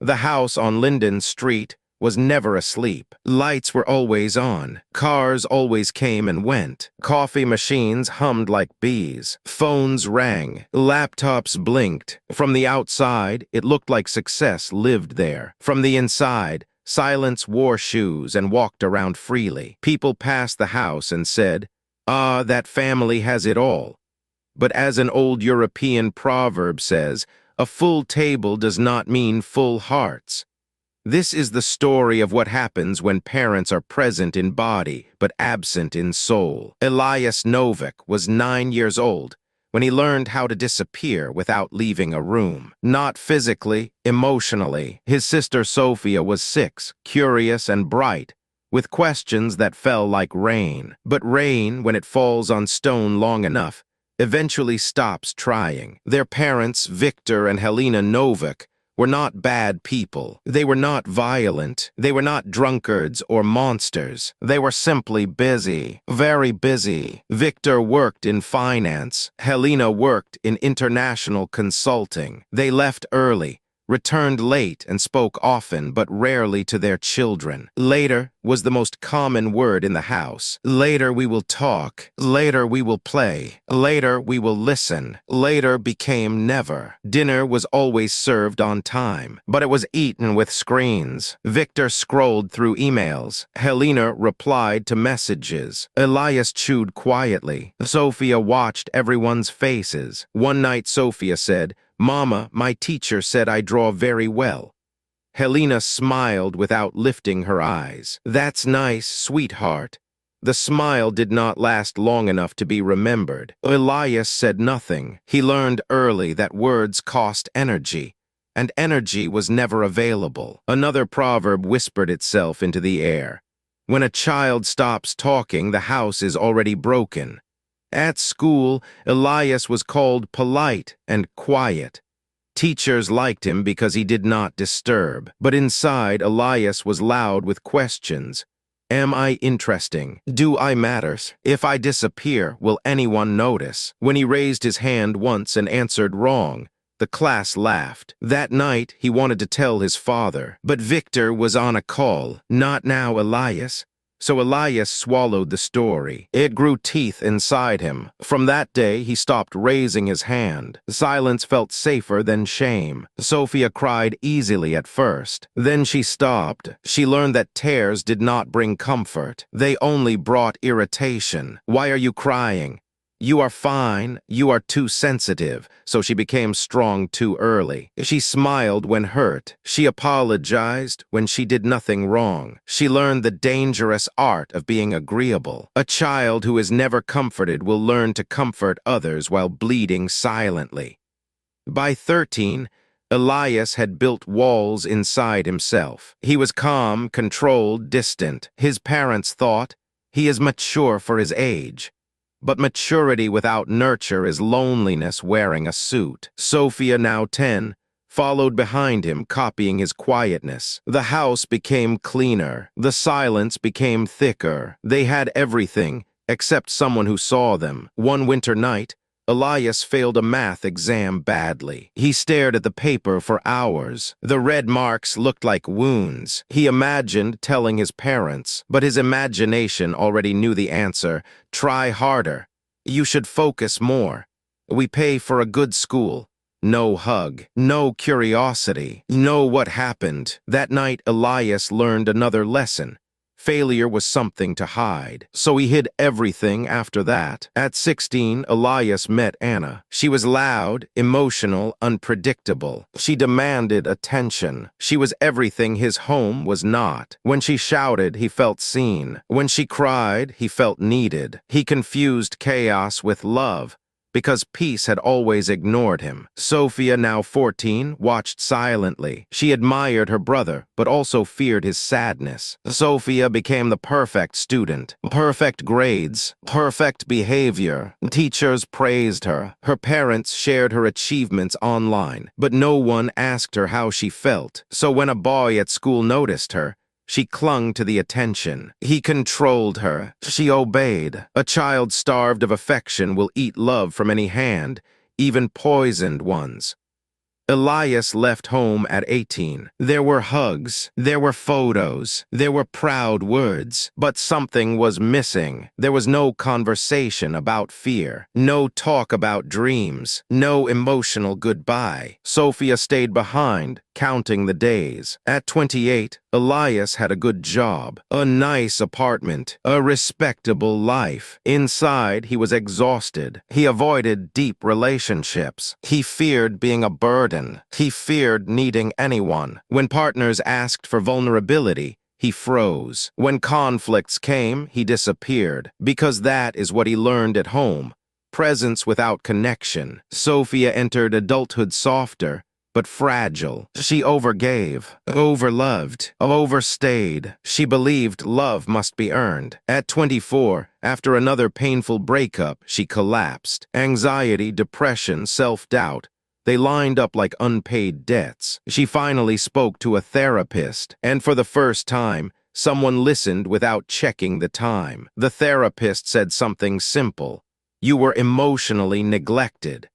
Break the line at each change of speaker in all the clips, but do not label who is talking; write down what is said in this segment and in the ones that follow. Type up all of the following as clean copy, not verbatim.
The house on Linden Street was never asleep. Lights were always on. Cars always came and went. Coffee machines hummed like bees. Phones rang. Laptops blinked. From the outside, it looked like success lived there. From the inside, silence wore shoes and walked around freely. People passed the house and said, "Ah, that family has it all." But as an old European proverb says, a full table does not mean full hearts. This is the story of what happens when parents are present in body but absent in soul. Elias Novik was 9 years old when he learned how to disappear without leaving a room. Not physically, emotionally. His sister Sophia was 6, curious and bright, with questions that fell like rain. But rain, when it falls on stone long enough, eventually stops trying. Their parents, Victor and Helena Novik, were not bad people. They were not violent. They were not drunkards or monsters. They were simply busy, very busy. Victor worked in finance. Helena worked in international consulting. They left early, returned late, and spoke often but rarely to their children. Later was the most common word in the house. Later we will talk. Later we will play. Later we will listen. Later became never. Dinner was always served on time, but it was eaten with screens. Victor scrolled through emails. Helena replied to messages. Elias chewed quietly. Sophia watched everyone's faces. One night Sophia said, "Mama, my teacher said I draw very well." Helena smiled without lifting her eyes. "That's nice, sweetheart." The smile did not last long enough to be remembered. Elias said nothing. He learned early that words cost energy, and energy was never available. Another proverb whispered itself into the air. When a child stops talking, the house is already broken. At school, Elias was called polite and quiet. Teachers liked him because he did not disturb. But inside, Elias was loud with questions. Am I interesting? Do I matter? If I disappear, will anyone notice? When he raised his hand once and answered wrong, the class laughed. That night, he wanted to tell his father. But Victor was on a call. Not now, Elias. So Elias swallowed the story. It grew teeth inside him. From that day, he stopped raising his hand. Silence felt safer than shame. Sophia cried easily at first. Then she stopped. She learned that tears did not bring comfort. They only brought irritation. "Why are you crying?" "You are fine. You are too sensitive." So she became strong too early. She smiled when hurt. She apologized when she did nothing wrong. She learned the dangerous art of being agreeable. A child who is never comforted will learn to comfort others while bleeding silently. By 13, Elias had built walls inside himself. He was calm, controlled, distant. His parents thought, "He is mature for his age." But maturity without nurture is loneliness wearing a suit. Sophia, now 10, followed behind him, copying his quietness. The house became cleaner. The silence became thicker. They had everything, except someone who saw them. One winter night, Elias failed a math exam badly. He stared at the paper for hours. The red marks looked like wounds. He imagined telling his parents, but his imagination already knew the answer. "Try harder. You should focus more. We pay for a good school." No hug, no curiosity, no what happened. That night, Elias learned another lesson. Failure was something to hide. So he hid everything after that. At 16, Elias met Anna. She was loud, emotional, unpredictable. She demanded attention. She was everything his home was not. When she shouted, he felt seen. When she cried, he felt needed. He confused chaos with love, because peace had always ignored him. Sophia, now 14, watched silently. She admired her brother, but also feared his sadness. Sophia became the perfect student. Perfect grades, perfect behavior. Teachers praised her. Her parents shared her achievements online, but no one asked her how she felt. So when a boy at school noticed her, she clung to the attention. He controlled her. She obeyed. A child starved of affection will eat love from any hand, even poisoned ones. Elias left home at 18. There were hugs, there were photos, there were proud words, but something was missing. There was no conversation about fear, no talk about dreams, no emotional goodbye. Sophia stayed behind, counting the days. At 28, Elias had a good job, a nice apartment, a respectable life. Inside, he was exhausted. He avoided deep relationships. He feared being a burden. He feared needing anyone. When partners asked for vulnerability, he froze. When conflicts came, he disappeared, because that is what he learned at home. Presence without connection. Sophia entered adulthood softer, but fragile. She overgave, overloved, overstayed. She believed love must be earned. At 24, after another painful breakup, she collapsed. Anxiety, depression, self-doubt. They lined up like unpaid debts. She finally spoke to a therapist, and for the first time, someone listened without checking the time. The therapist said something simple. You were emotionally neglected.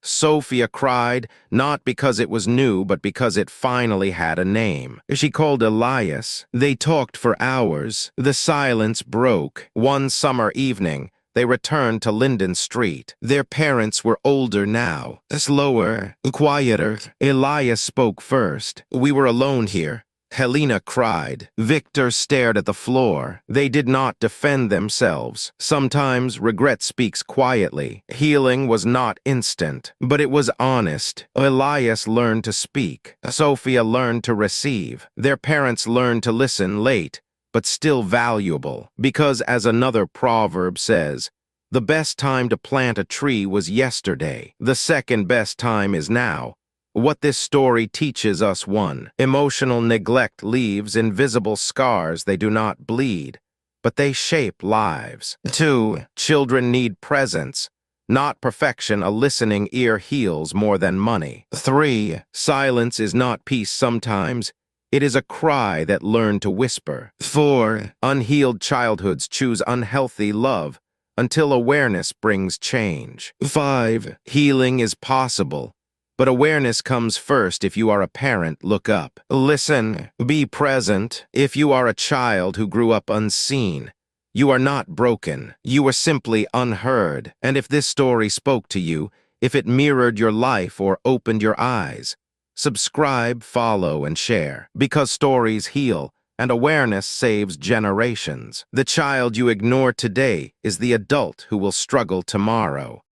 Sophia cried, not because it was new, but because it finally had a name. She called Elias. They talked for hours. The silence broke. One summer evening, they returned to Linden Street. Their parents were older now, slower, quieter. Elias spoke first. We were alone here. Helena cried. Victor stared at the floor. They did not defend themselves. Sometimes regret speaks quietly. Healing was not instant, but it was honest. Elias learned to speak. Sophia learned to receive. Their parents learned to listen late, but still valuable. Because as another proverb says, the best time to plant a tree was yesterday. The second best time is now. What this story teaches us: 1. Emotional neglect leaves invisible scars. They do not bleed, but they shape lives. 2. Children need presence, not perfection. A listening ear heals more than money. 3. Silence is not peace sometimes. It is a cry that learned to whisper. 4. Unhealed childhoods choose unhealthy love until awareness brings change. 5. Healing is possible, but awareness comes first. If you are a parent, look up. Listen, be present. If you are a child who grew up unseen, you are not broken. You were simply unheard. And if this story spoke to you, if it mirrored your life or opened your eyes, subscribe, follow, and share. Because stories heal, and awareness saves generations. The child you ignore today is the adult who will struggle tomorrow.